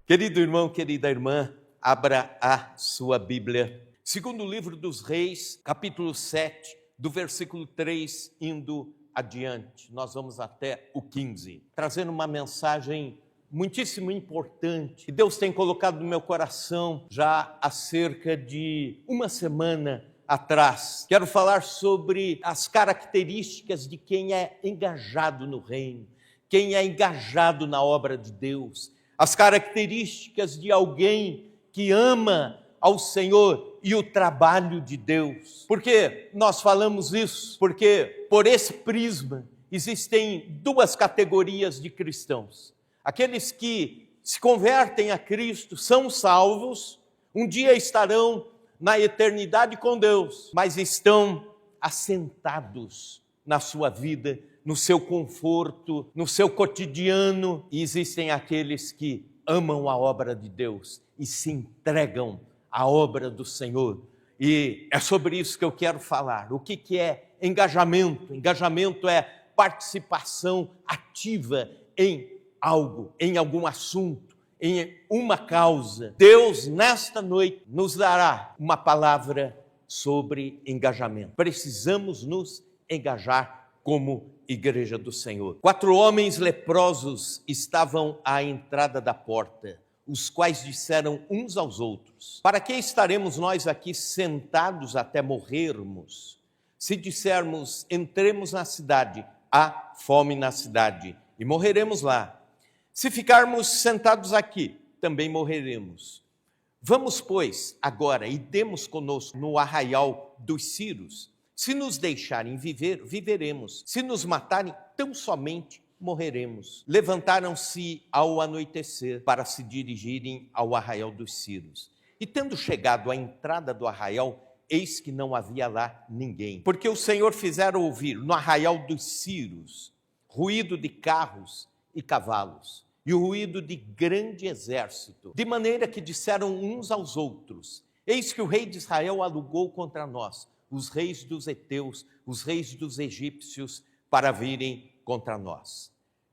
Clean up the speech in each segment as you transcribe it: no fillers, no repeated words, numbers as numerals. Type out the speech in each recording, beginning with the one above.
Querido irmão, querida irmã, abra a sua Bíblia. Segundo livro dos Reis, capítulo 7, do versículo 3 indo adiante. Nós vamos até o 15, trazendo uma mensagem muitíssimo importante que Deus tem colocado no meu coração já há cerca de uma semana atrás. Quero falar sobre as características de quem é engajado no reino, quem é engajado na obra de Deus, as características de alguém que ama ao Senhor e o trabalho de Deus. Por que nós falamos isso? Porque por esse prisma existem duas categorias de cristãos. Aqueles que se convertem a Cristo, são salvos, um dia estarão na eternidade com Deus, mas estão assentados na sua vida, no seu conforto, no seu cotidiano. E existem aqueles que amam a obra de Deus e se entregam à obra do Senhor. E é sobre isso que eu quero falar. O que é engajamento? Engajamento é participação ativa em algo, em algum assunto, em uma causa. Deus, nesta noite, nos dará uma palavra sobre engajamento. Precisamos nos engajar como igreja do Senhor. 4 homens leprosos estavam à entrada da porta, os quais disseram uns aos outros: para que estaremos nós aqui sentados até morrermos? Se dissermos, entremos na cidade, há fome na cidade, e morreremos lá. Se ficarmos sentados aqui, também morreremos. Vamos, pois, agora e demos conosco no arraial dos Círios. Se nos deixarem viver, viveremos. Se nos matarem, tão somente morreremos. Levantaram-se ao anoitecer para se dirigirem ao arraial dos Círios. E tendo chegado à entrada do arraial, eis que não havia lá ninguém. Porque o Senhor fizera ouvir no arraial dos Círios ruído de carros e cavalos, e o ruído de grande exército. De maneira que disseram uns aos outros: eis que o rei de Israel alugou contra nós os reis dos heteus, os reis dos egípcios, para virem contra nós.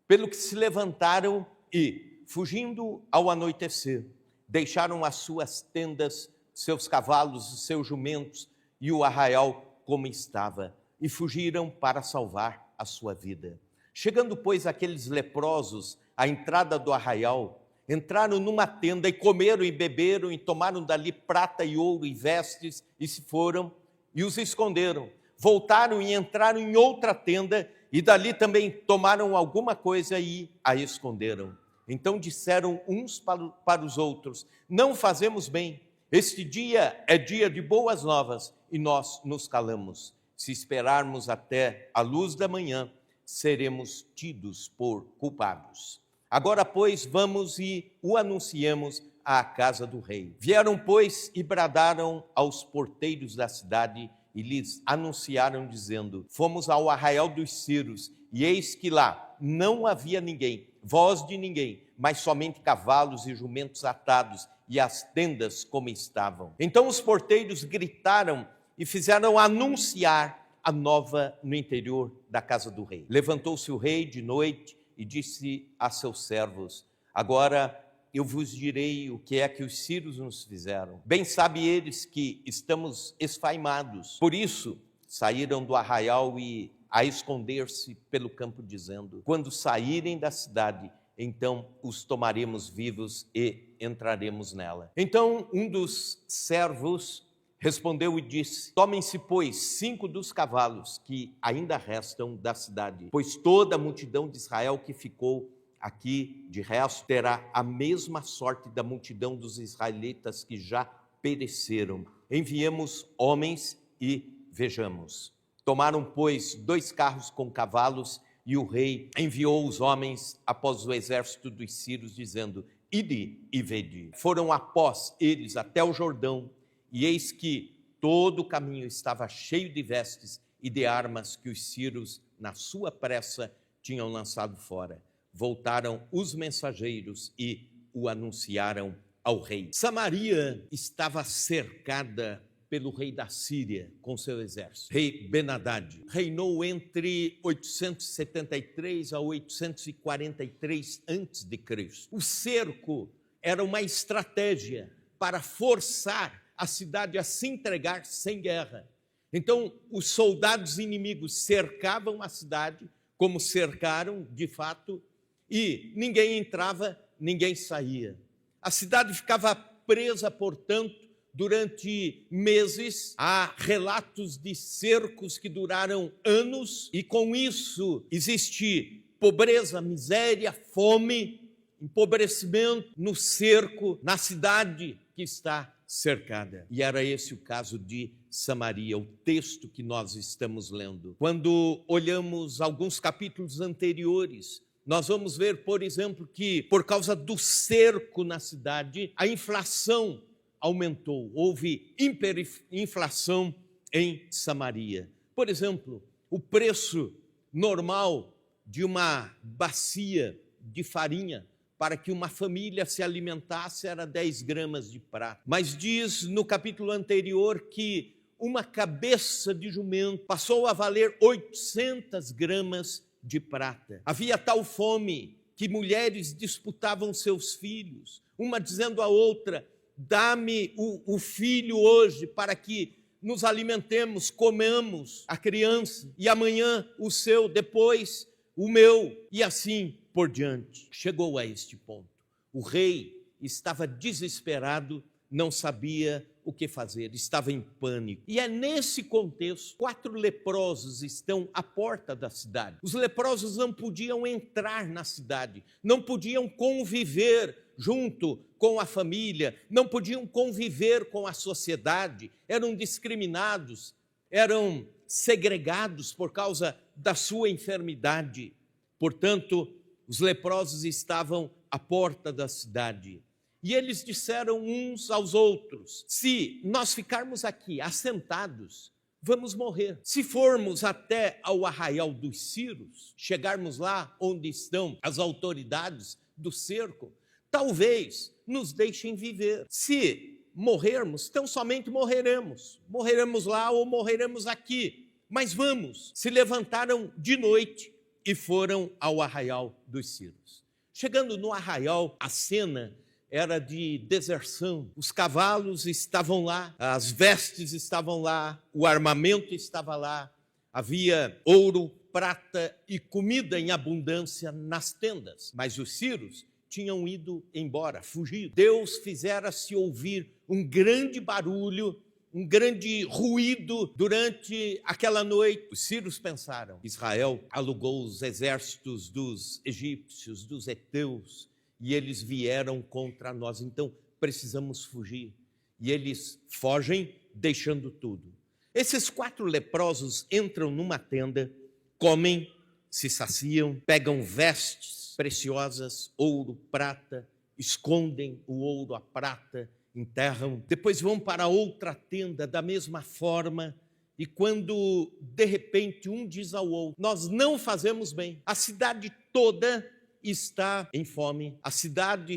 Pelo que se levantaram e, fugindo ao anoitecer, deixaram as suas tendas, seus cavalos, os seus jumentos e o arraial como estava, e fugiram para salvar a sua vida. Chegando, pois, aqueles leprosos à entrada do arraial, entraram numa tenda e comeram e beberam e tomaram dali prata e ouro e vestes e se foram e os esconderam. Voltaram e entraram em outra tenda e dali também tomaram alguma coisa e a esconderam. Então disseram uns para os outros: não fazemos bem, este dia é dia de boas novas e nós nos calamos. Se esperarmos até a luz da manhã, seremos tidos por culpados. Agora, pois, vamos e o anunciemos à casa do rei. Vieram, pois, e bradaram aos porteiros da cidade e lhes anunciaram, dizendo: fomos ao arraial dos Círios, e eis que lá não havia ninguém, voz de ninguém, mas somente cavalos e jumentos atados, e as tendas como estavam. Então os porteiros gritaram e fizeram anunciar a nova no interior da casa do rei. Levantou-se o rei de noite e disse a seus servos: agora eu vos direi o que é que os sírios nos fizeram. Bem sabe eles que estamos esfaimados. Por isso saíram do arraial e a esconder-se pelo campo, dizendo: quando saírem da cidade, então os tomaremos vivos e entraremos nela. Então um dos servos respondeu e disse: tomem-se, pois, 5 dos cavalos que ainda restam da cidade, pois toda a multidão de Israel que ficou aqui de resto terá a mesma sorte da multidão dos israelitas que já pereceram. Enviemos homens e vejamos. Tomaram, pois, 2 carros com cavalos, e o rei enviou os homens após o exército dos sírios, dizendo: ide e vede. Foram após eles até o Jordão, e eis que todo o caminho estava cheio de vestes e de armas que os sírios, na sua pressa, tinham lançado fora. Voltaram os mensageiros e o anunciaram ao rei. Samaria estava cercada pelo rei da Síria com seu exército. Rei Ben-Hadad reinou entre 873 a 843 a.C. O cerco era uma estratégia para forçar a cidade a se entregar sem guerra. Então, os soldados inimigos cercavam a cidade, como cercaram de fato, e ninguém entrava, ninguém saía. A cidade ficava presa, portanto, durante meses. Há relatos de cercos que duraram anos, e com isso existe pobreza, miséria, fome, empobrecimento no cerco, na cidade que está cercada. E era esse o caso de Samaria, o texto que nós estamos lendo. Quando olhamos alguns capítulos anteriores, nós vamos ver, por exemplo, que por causa do cerco na cidade, a inflação aumentou. Houve hiperinflação em Samaria. Por exemplo, o preço normal de uma bacia de farinha para que uma família se alimentasse era 10 gramas de prata. Mas diz no capítulo anterior que uma cabeça de jumento passou a valer 800 gramas de prata. Havia tal fome que mulheres disputavam seus filhos, uma dizendo à outra: dá-me o filho hoje para que nos alimentemos, comamos a criança, e amanhã o seu, depois o meu, e assim por diante. Chegou a este ponto. O rei estava desesperado, não sabia o que fazer, estava em pânico. E é nesse contexto, 4 leprosos estão à porta da cidade. Os leprosos não podiam entrar na cidade, não podiam conviver junto com a família, não podiam conviver com a sociedade, eram discriminados, eram segregados por causa da sua enfermidade. Portanto, os leprosos estavam à porta da cidade. E eles disseram uns aos outros: se nós ficarmos aqui assentados, vamos morrer. Se formos até ao arraial dos Círios, chegarmos lá onde estão as autoridades do cerco, talvez nos deixem viver. Se morrermos, tão somente morreremos. Morreremos lá ou morreremos aqui. Mas vamos. Se levantaram de noite e foram ao arraial dos Círios. Chegando no arraial, a cena era de deserção. Os cavalos estavam lá, as vestes estavam lá, o armamento estava lá, havia ouro, prata e comida em abundância nas tendas. Mas os círios tinham ido embora, fugido. Deus fizera-se ouvir um grande barulho, um grande ruído durante aquela noite. Os círios pensaram: Israel alugou os exércitos dos egípcios, dos heteus, e eles vieram contra nós, então precisamos fugir. E eles fogem, deixando tudo. Esses 4 leprosos entram numa tenda, comem, se saciam, pegam vestes preciosas, ouro, prata, escondem o ouro, a prata, enterram, depois vão para outra tenda da mesma forma, e quando de repente um diz ao outro: nós não fazemos bem, a cidade toda está em fome, a cidade,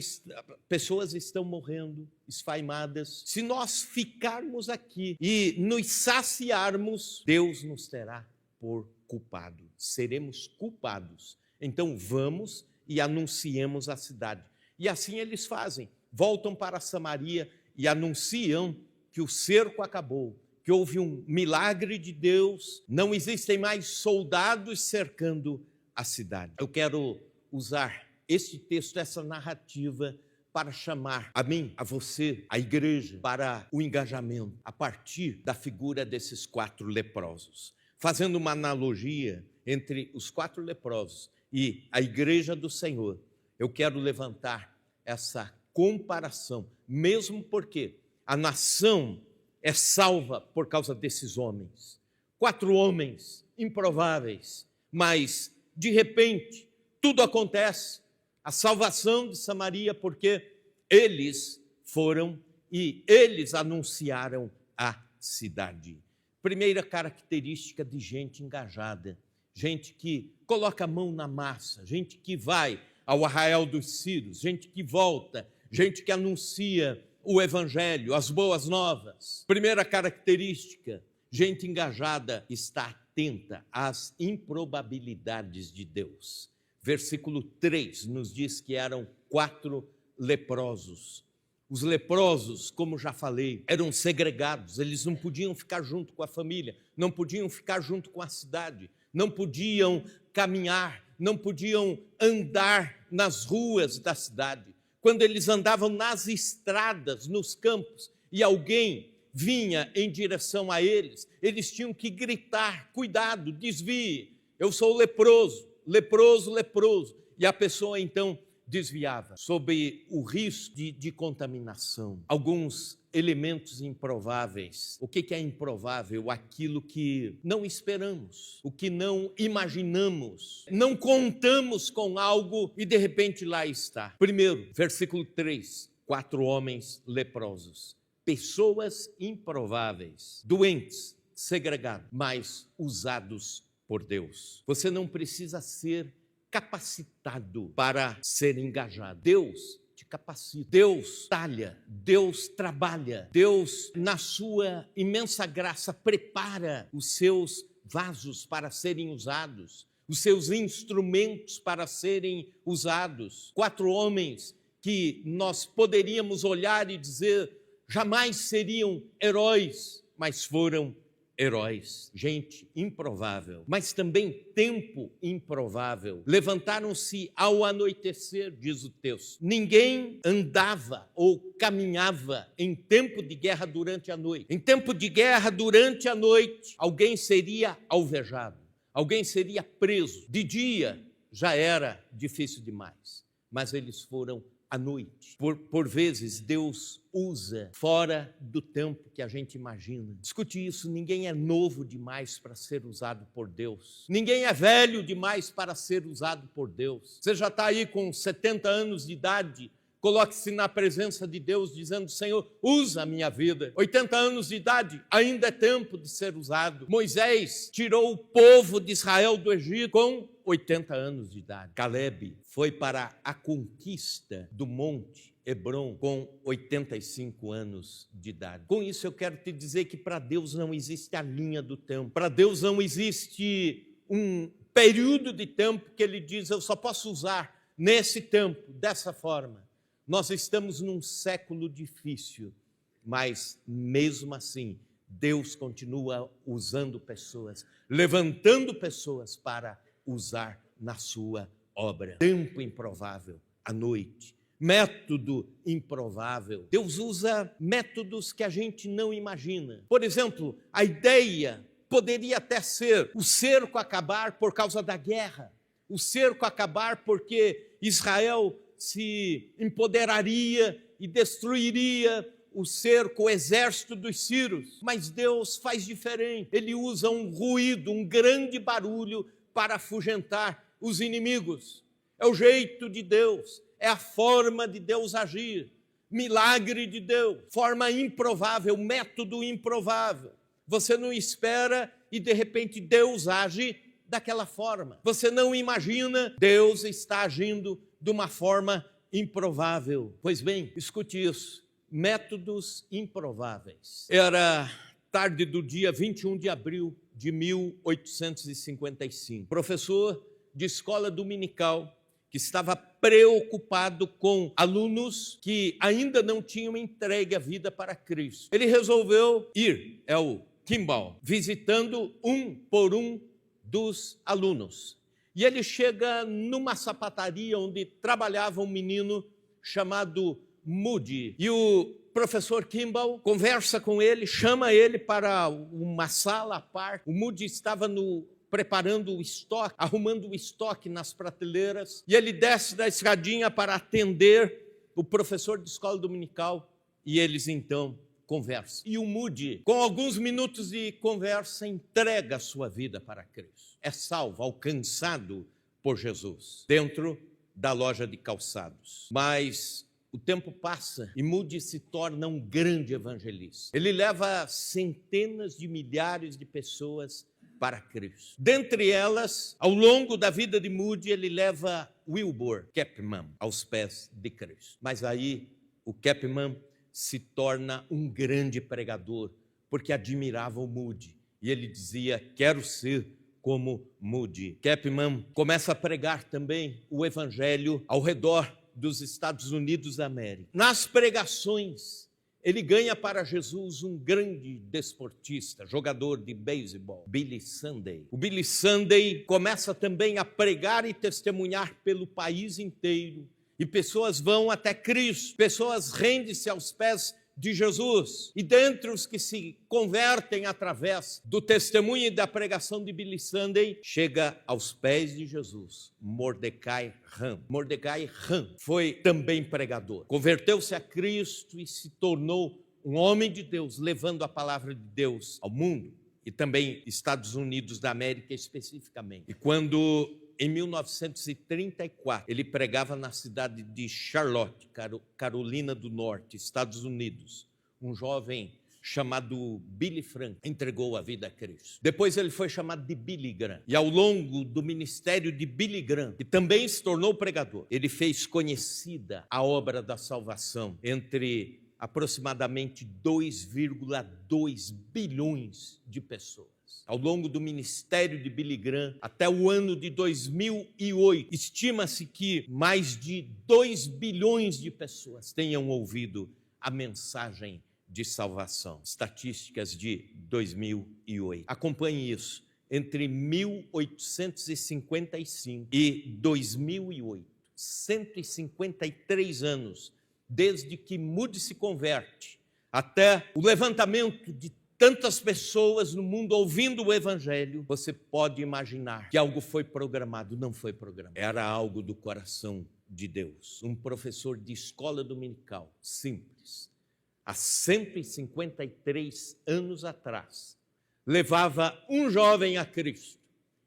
pessoas estão morrendo, esfaimadas. Se nós ficarmos aqui e nos saciarmos, Deus nos terá por culpado, seremos culpados. Então vamos e anunciemos a cidade. E assim eles fazem, voltam para Samaria e anunciam que o cerco acabou, que houve um milagre de Deus, não existem mais soldados cercando a cidade. Eu quero usar este texto, essa narrativa, para chamar a mim, a você, a igreja, para o engajamento, a partir da figura desses 4 leprosos. Fazendo uma analogia entre os 4 leprosos e a igreja do Senhor, eu quero levantar essa comparação, mesmo porque a nação é salva por causa desses homens. 4 homens improváveis, mas de repente tudo acontece, a salvação de Samaria, porque eles foram e eles anunciaram a cidade. Primeira característica de gente engajada, gente que coloca a mão na massa, gente que vai ao arraial dos Círios, gente que volta, gente que anuncia o evangelho, as boas novas. Primeira característica, gente engajada está atenta às improbabilidades de Deus. Versículo 3 nos diz que eram 4 leprosos. Os leprosos, como já falei, eram segregados, eles não podiam ficar junto com a família, não podiam ficar junto com a cidade, não podiam caminhar, não podiam andar nas ruas da cidade. Quando eles andavam nas estradas, nos campos, e alguém vinha em direção a eles, eles tinham que gritar: cuidado, desvie, eu sou leproso, leproso, leproso. E a pessoa então desviava, sob o risco de contaminação. Alguns elementos improváveis. O que é improvável? Aquilo que não esperamos, o que não imaginamos, não contamos com algo e de repente lá está. Primeiro, versículo 3, 4 homens leprosos, pessoas improváveis, doentes, segregados, mas usados por Deus. Você não precisa ser capacitado para ser engajado. Deus te capacita, Deus talha, Deus trabalha, Deus, na sua imensa graça, prepara os seus vasos para serem usados, os seus instrumentos para serem usados. 4 homens que nós poderíamos olhar e dizer jamais seriam heróis, mas foram heróis, gente improvável, mas também tempo improvável. Levantaram-se ao anoitecer, diz o texto. Ninguém andava ou caminhava em tempo de guerra durante a noite. Em tempo de guerra durante a noite, alguém seria alvejado, alguém seria preso. De dia já era difícil demais, mas eles foram à noite. Por vezes, Deus usa fora do tempo que a gente imagina. Escute isso, ninguém é novo demais para ser usado por Deus. Ninguém é velho demais para ser usado por Deus. Você já está aí com 70 anos de idade, coloque-se na presença de Deus dizendo: Senhor, usa a minha vida. 80 anos de idade, ainda é tempo de ser usado. Moisés tirou o povo de Israel do Egito com 80 anos de idade. Caleb foi para a conquista do Monte Hebrom com 85 anos de idade. Com isso eu quero te dizer que para Deus não existe a linha do tempo. Para Deus não existe um período de tempo que Ele diz: eu só posso usar nesse tempo, dessa forma. Nós estamos num século difícil, mas mesmo assim, Deus continua usando pessoas, levantando pessoas para usar na sua obra. Tempo improvável, à noite. Método improvável. Deus usa métodos que a gente não imagina. Por exemplo, a ideia poderia até ser o cerco acabar por causa da guerra, o cerco acabar porque Israel se empoderaria e destruiria o cerco, o exército dos sírios. Mas Deus faz diferente. Ele usa um ruído, um grande barulho para afugentar os inimigos. É o jeito de Deus, é a forma de Deus agir. Milagre de Deus, forma improvável, método improvável. Você não espera e de repente Deus age daquela forma. Você não imagina, Deus está agindo de uma forma improvável. Pois bem, escute isso, métodos improváveis. Era tarde do dia 21 de abril de 1855. Professor de escola dominical que estava preocupado com alunos que ainda não tinham entregue a vida para Cristo. Ele resolveu ir, o Kimball, visitando um por um dos alunos. E ele chega numa sapataria onde trabalhava um menino chamado Moody. E o professor Kimball conversa com ele, chama ele para uma sala à parte. O Moody estava preparando o estoque, arrumando o estoque nas prateleiras. E ele desce da escadinha para atender o professor de escola dominical. E eles então conversam. E o Moody, com alguns minutos de conversa, entrega a sua vida para Cristo. É salvo, alcançado por Jesus, dentro da loja de calçados. Mas o tempo passa e Moody se torna um grande evangelista. Ele leva centenas de milhares de pessoas para Cristo. Dentre elas, ao longo da vida de Moody, ele leva Wilbur Capman aos pés de Cristo. Mas aí o Capman se torna um grande pregador, porque admirava o Moody. E ele dizia: quero ser como Moody. Capman começa a pregar também o evangelho ao redor dos Estados Unidos da América. Nas pregações, ele ganha para Jesus um grande desportista, jogador de beisebol, Billy Sunday. O Billy Sunday começa também a pregar e testemunhar pelo país inteiro. E pessoas vão até Cristo, pessoas rendem-se aos pés de Jesus. E dentre os que se convertem através do testemunho e da pregação de Billy Sunday, chega aos pés de Jesus Mordecai Ham. Mordecai Ham foi também pregador. Converteu-se a Cristo e se tornou um homem de Deus, levando a palavra de Deus ao mundo e também Estados Unidos da América especificamente. E quando em 1934, ele pregava na cidade de Charlotte, Carolina do Norte, Estados Unidos. Um jovem chamado Billy Frank entregou a vida a Cristo. Depois ele foi chamado de Billy Graham. E ao longo do ministério de Billy Graham, que também se tornou pregador, ele fez conhecida a obra da salvação entre aproximadamente 2,2 bilhões de pessoas. Ao longo do ministério de Billy Graham, até o ano de 2008, estima-se que mais de 2 bilhões de pessoas tenham ouvido a mensagem de salvação. Estatísticas de 2008. Acompanhe isso. Entre 1855 e 2008, 153 anos, desde que Moody se converte, até o levantamento de tantas pessoas no mundo ouvindo o Evangelho, você pode imaginar que algo foi programado. Não foi programado. Era algo do coração de Deus. Um professor de escola dominical, simples, há 153 anos atrás, levava um jovem a Cristo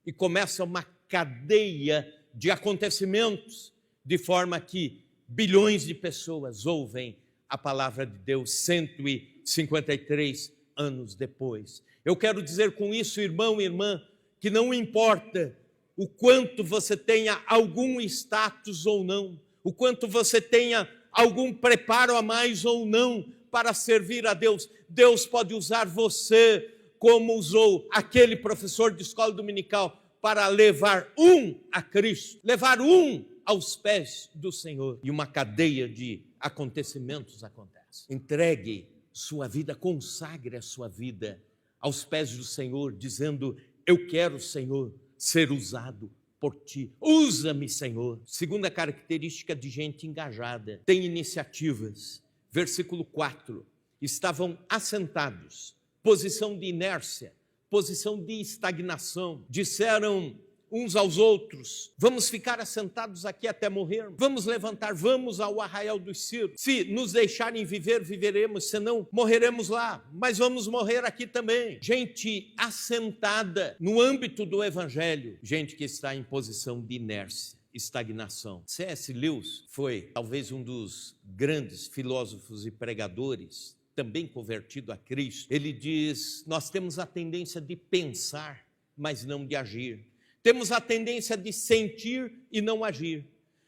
e começa uma cadeia de acontecimentos, de forma que bilhões de pessoas ouvem a palavra de Deus 153 anos depois. Eu quero dizer com isso, irmão e irmã, que não importa o quanto você tenha algum status ou não, o quanto você tenha algum preparo a mais ou não para servir a Deus, Deus pode usar você como usou aquele professor de escola dominical para levar um a Cristo, levar um aos pés do Senhor. E uma cadeia de acontecimentos acontece. Entregue sua vida, consagre a sua vida aos pés do Senhor, dizendo: eu quero, Senhor, ser usado por ti. Usa-me, Senhor. Segunda característica de gente engajada, tem iniciativas. Versículo 4, estavam assentados, posição de inércia, posição de estagnação. Disseram uns aos outros: vamos ficar assentados aqui até morrer? Vamos levantar, vamos ao arraial dos Círios. Se nos deixarem viver, viveremos, senão morreremos lá, mas vamos morrer aqui também. Gente assentada no âmbito do Evangelho, gente que está em posição de inércia, estagnação. C.S. Lewis foi talvez um dos grandes filósofos e pregadores, também convertido a Cristo. Ele diz: nós temos a tendência de pensar, mas não de agir. Temos a tendência de sentir e não agir.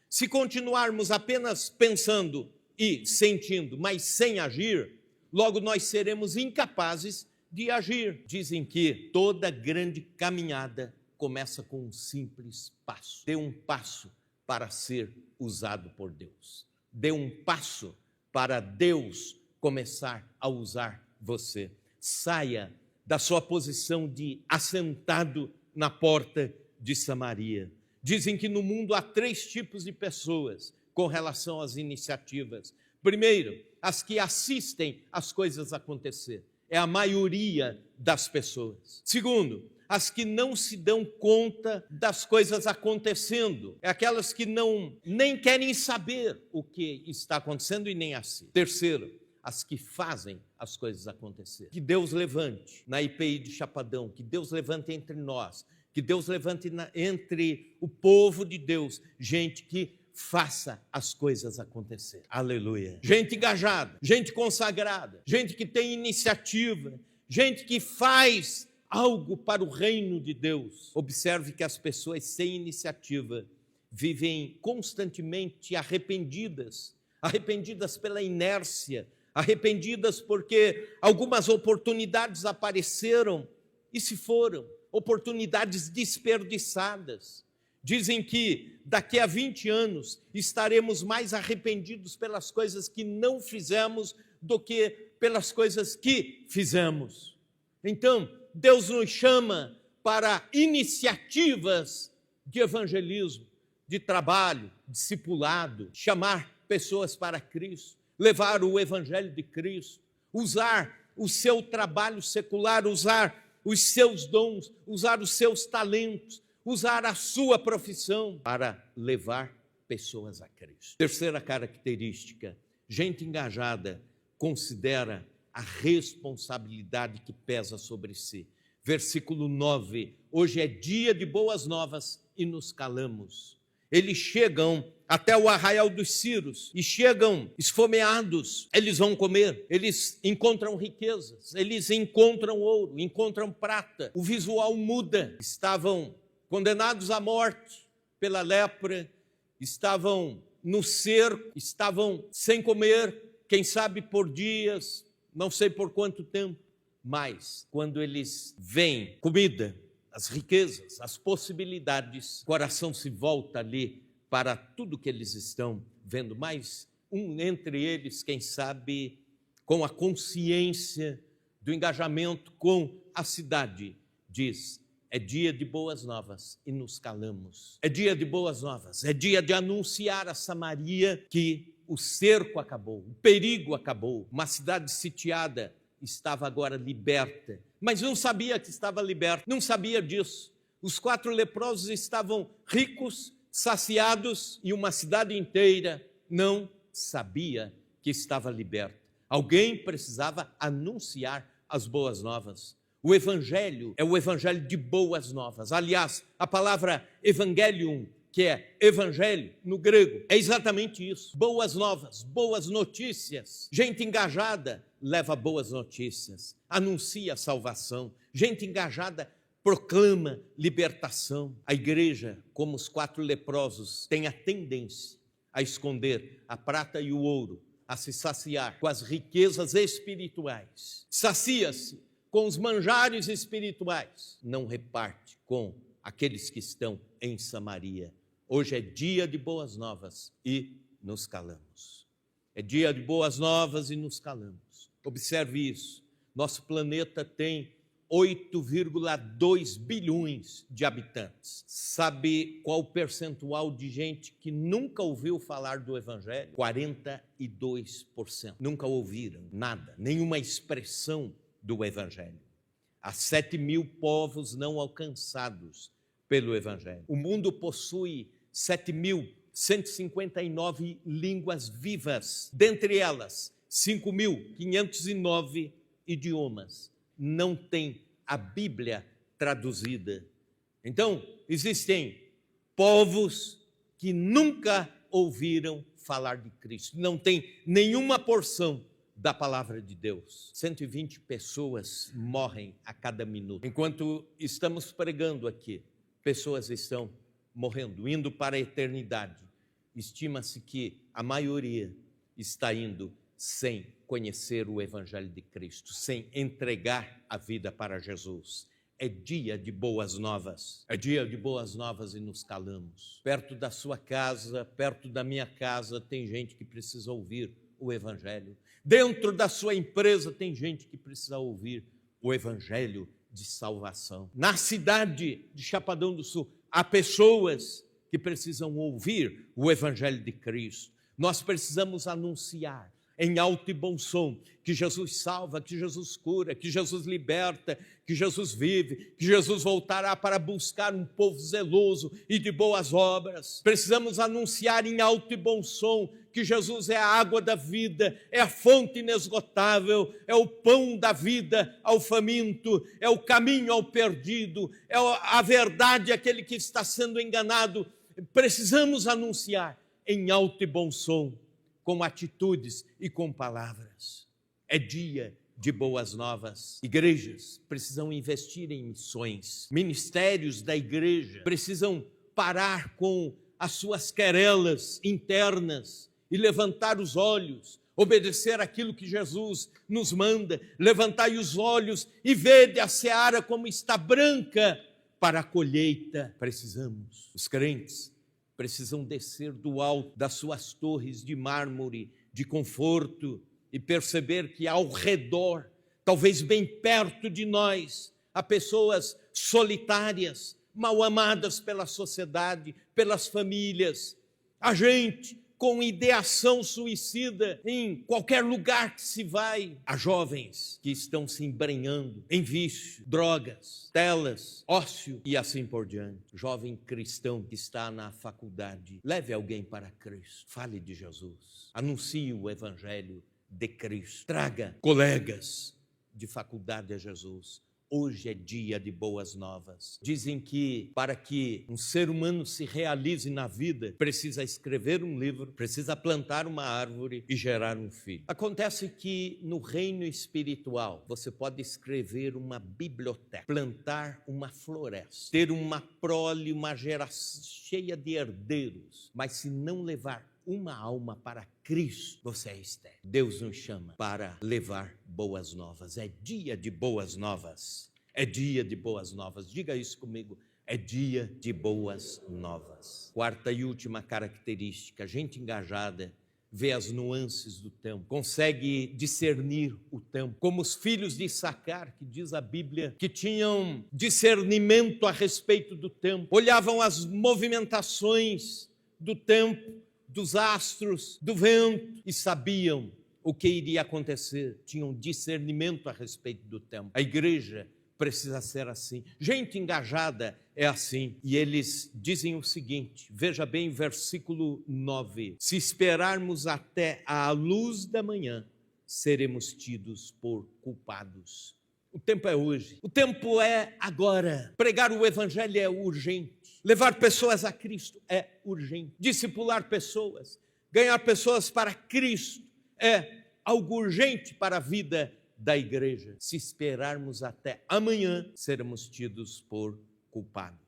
Se continuarmos apenas pensando e sentindo, mas sem agir, logo nós seremos incapazes de agir. Dizem que toda grande caminhada começa com um simples passo. Dê um passo para ser usado por Deus. Dê um passo para Deus começar a usar você. Saia da sua posição de assentado na porta de Samaria. Dizem que no mundo há 3 tipos de pessoas com relação às iniciativas. Primeiro, as que assistem as coisas acontecer. É a maioria das pessoas. Segundo, as que não se dão conta das coisas acontecendo. É aquelas que nem querem saber o que está acontecendo e nem assistem. Terceiro, as que fazem as coisas acontecer. Que Deus levante na IPI de Chapadão, que Deus levante entre nós, que Deus levante entre o povo de Deus, gente que faça as coisas acontecer. Aleluia. Gente engajada, gente consagrada, gente que tem iniciativa, gente que faz algo para o reino de Deus. Observe que as pessoas sem iniciativa vivem constantemente arrependidas pela inércia, arrependidas porque algumas oportunidades apareceram e se foram. Oportunidades desperdiçadas, Dizem que daqui a 20 anos estaremos mais arrependidos pelas coisas que não fizemos do que pelas coisas que fizemos. Então, Deus nos chama para iniciativas de evangelismo, de trabalho, discipulado, chamar pessoas para Cristo, levar o evangelho de Cristo, usar o seu trabalho secular, usar os seus dons, usar os seus talentos, usar a sua profissão para levar pessoas a Cristo. Terceira característica, gente engajada considera a responsabilidade que pesa sobre si. Versículo 9, hoje é dia de boas novas e nos calamos. Eles chegam até o arraial dos ciros e chegam esfomeados. Eles vão comer, eles encontram riquezas, eles encontram ouro, encontram prata. O visual muda. Estavam condenados à morte pela lepra, estavam no cerco, estavam sem comer, quem sabe por dias, não sei por quanto tempo. Mas quando eles veem comida, as riquezas, as possibilidades, o coração se volta ali para tudo que eles estão vendo. Mais um entre eles, quem sabe, com a consciência do engajamento com a cidade, diz: é dia de boas novas e nos calamos. É dia de boas novas, é dia de anunciar a Samaria que o cerco acabou, o perigo acabou, uma cidade sitiada estava agora liberta, mas não sabia que estava liberta, não sabia disso. Os 4 leprosos estavam ricos, saciados, e uma cidade inteira não sabia que estava liberta. Alguém precisava anunciar as boas novas. O evangelho é o evangelho de boas novas. Aliás, a palavra evangelium, que é evangelho no grego, é exatamente isso. Boas novas, boas notícias. Gente engajada leva boas notícias, anuncia a salvação. Gente engajada proclama libertação. A igreja, como os 4 leprosos, tem a tendência a esconder a prata e o ouro, a se saciar com as riquezas espirituais. Sacia-se com os manjares espirituais, não reparte com aqueles que estão em Samaria. Hoje é dia de boas novas e nos calamos. É dia de boas novas e nos calamos. Observe isso, nosso planeta tem 8,2 bilhões de habitantes. Sabe qual o percentual de gente que nunca ouviu falar do Evangelho? 42%. Nunca ouviram nada, nenhuma expressão do Evangelho. Há 7.000 povos não alcançados pelo Evangelho. O mundo possui 7.159 línguas vivas, dentre elas 5.509 idiomas. Não tem a Bíblia traduzida. Então, existem povos que nunca ouviram falar de Cristo, não tem nenhuma porção da palavra de Deus. 120 pessoas morrem a cada minuto. Enquanto estamos pregando aqui, pessoas estão morrendo, indo para a eternidade. Estima-se que a maioria está indo sem conhecer o Evangelho de Cristo, sem entregar a vida para Jesus. É dia de boas novas, é dia de boas novas e nos calamos. Perto da sua casa, perto da minha casa, tem gente que precisa ouvir o Evangelho. Dentro da sua empresa tem gente que precisa ouvir o Evangelho de salvação. Na cidade de Chapadão do Sul, há pessoas que precisam ouvir o Evangelho de Cristo. Nós precisamos anunciar em alto e bom som que Jesus salva, que Jesus cura, que Jesus liberta, que Jesus vive, que Jesus voltará para buscar um povo zeloso e de boas obras. Precisamos anunciar em alto e bom som que Jesus é a água da vida, é a fonte inesgotável, é o pão da vida ao faminto, é o caminho ao perdido, é a verdade àquele que está sendo enganado. Precisamos anunciar em alto e bom som, com atitudes e com palavras. É dia de boas novas. Igrejas precisam investir em missões. Ministérios da igreja precisam parar com as suas querelas internas e levantar os olhos, obedecer aquilo que Jesus nos manda. Levantai os olhos e vede a seara como está branca para a colheita. Precisamos, os crentes precisam descer do alto das suas torres de mármore, de conforto, e perceber que ao redor, talvez bem perto de nós, há pessoas solitárias, mal amadas pela sociedade, pelas famílias, há gente com ideação suicida em qualquer lugar que se vai. Há jovens que estão se embrenhando em vício, drogas, telas, ócio e assim por diante. Jovem cristão que está na faculdade, leve alguém para Cristo, fale de Jesus, anuncie o evangelho de Cristo, traga colegas de faculdade a Jesus. Hoje é dia de boas novas. Dizem que para que um ser humano se realize na vida, precisa escrever um livro, precisa plantar uma árvore e gerar um filho. Acontece que no reino espiritual, você pode escrever uma biblioteca, plantar uma floresta, ter uma prole, uma geração cheia de herdeiros, mas se não levar uma alma para Cristo, você é estéril. Deus nos chama para levar boas novas. É dia de boas novas. É dia de boas novas. Diga isso comigo. É dia de boas novas. Quarta e última característica: gente engajada vê as nuances do tempo, consegue discernir o tempo, como os filhos de Issacar, que diz a Bíblia, que tinham discernimento a respeito do tempo, olhavam as movimentações do tempo, dos astros, do vento, e sabiam o que iria acontecer, tinham discernimento a respeito do tempo. A igreja precisa ser assim, gente engajada é assim, e eles dizem o seguinte, veja bem, versículo 9, se esperarmos até a luz da manhã, seremos tidos por culpados. O tempo é hoje, o tempo é agora, pregar o evangelho é urgente, levar pessoas a Cristo é urgente, discipular pessoas, ganhar pessoas para Cristo é algo urgente para a vida da igreja. Se esperarmos até amanhã, seremos tidos por culpados.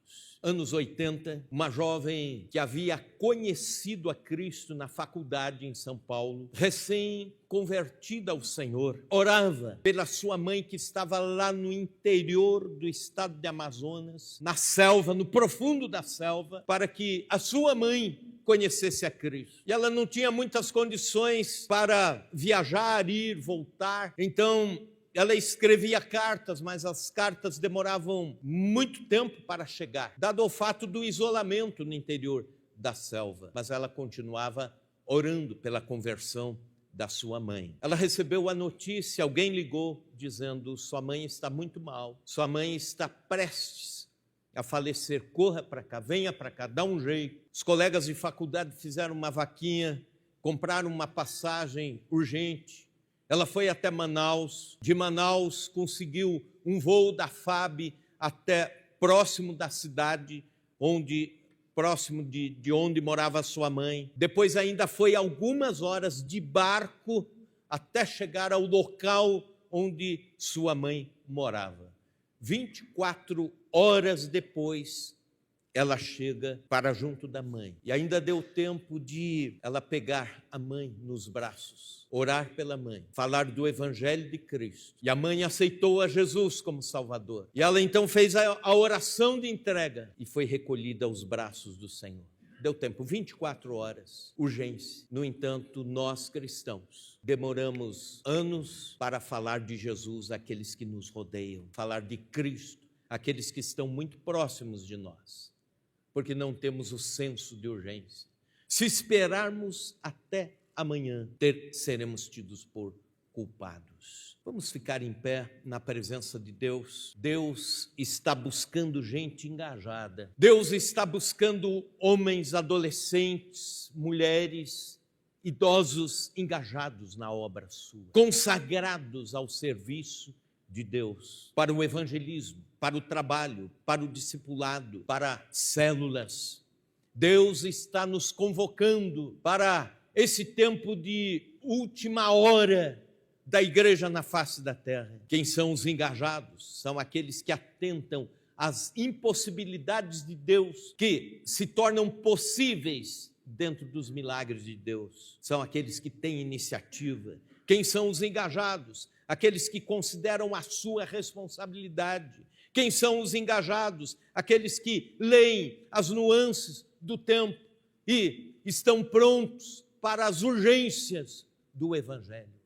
Anos 80, uma jovem que havia conhecido a Cristo na faculdade em São Paulo, recém-convertida ao Senhor, orava pela sua mãe que estava lá no interior do estado de Amazonas, na selva, no profundo da selva, para que a sua mãe conhecesse a Cristo. E ela não tinha muitas condições para viajar, ir, voltar, então ela escrevia cartas, mas as cartas demoravam muito tempo para chegar, dado o fato do isolamento no interior da selva. Mas ela continuava orando pela conversão da sua mãe. Ela recebeu a notícia, alguém ligou dizendo, sua mãe está muito mal, sua mãe está prestes a falecer, corra para cá, venha para cá, dá um jeito. Os colegas de faculdade fizeram uma vaquinha, compraram uma passagem urgente. Ela foi até Manaus, de Manaus conseguiu um voo da FAB até próximo da cidade, próximo de onde morava a sua mãe. Depois ainda foi algumas horas de barco até chegar ao local onde sua mãe morava. 24 horas depois, ela chega para junto da mãe. E ainda deu tempo de ela pegar a mãe nos braços, orar pela mãe, falar do evangelho de Cristo. E a mãe aceitou a Jesus como Salvador. E ela então fez a oração de entrega e foi recolhida aos braços do Senhor. Deu tempo, 24 horas, urgência. No entanto, nós cristãos demoramos anos para falar de Jesus àqueles que nos rodeiam, falar de Cristo àqueles que estão muito próximos de nós, porque não temos o senso de urgência. Se esperarmos até amanhã, seremos tidos por culpados. Vamos ficar em pé na presença de Deus. Deus está buscando gente engajada. Deus está buscando homens, adolescentes, mulheres, idosos engajados na obra sua, consagrados ao serviço de Deus, para o evangelismo, para o trabalho, para o discipulado, para células. Deus está nos convocando para esse tempo de última hora da igreja na face da terra. Quem são os engajados? São aqueles que atentam às impossibilidades de Deus, que se tornam possíveis dentro dos milagres de Deus. São aqueles que têm iniciativa. Quem são os engajados? Aqueles que consideram a sua responsabilidade, Quem são os engajados? Aqueles que leem as nuances do tempo e estão prontos para as urgências do Evangelho.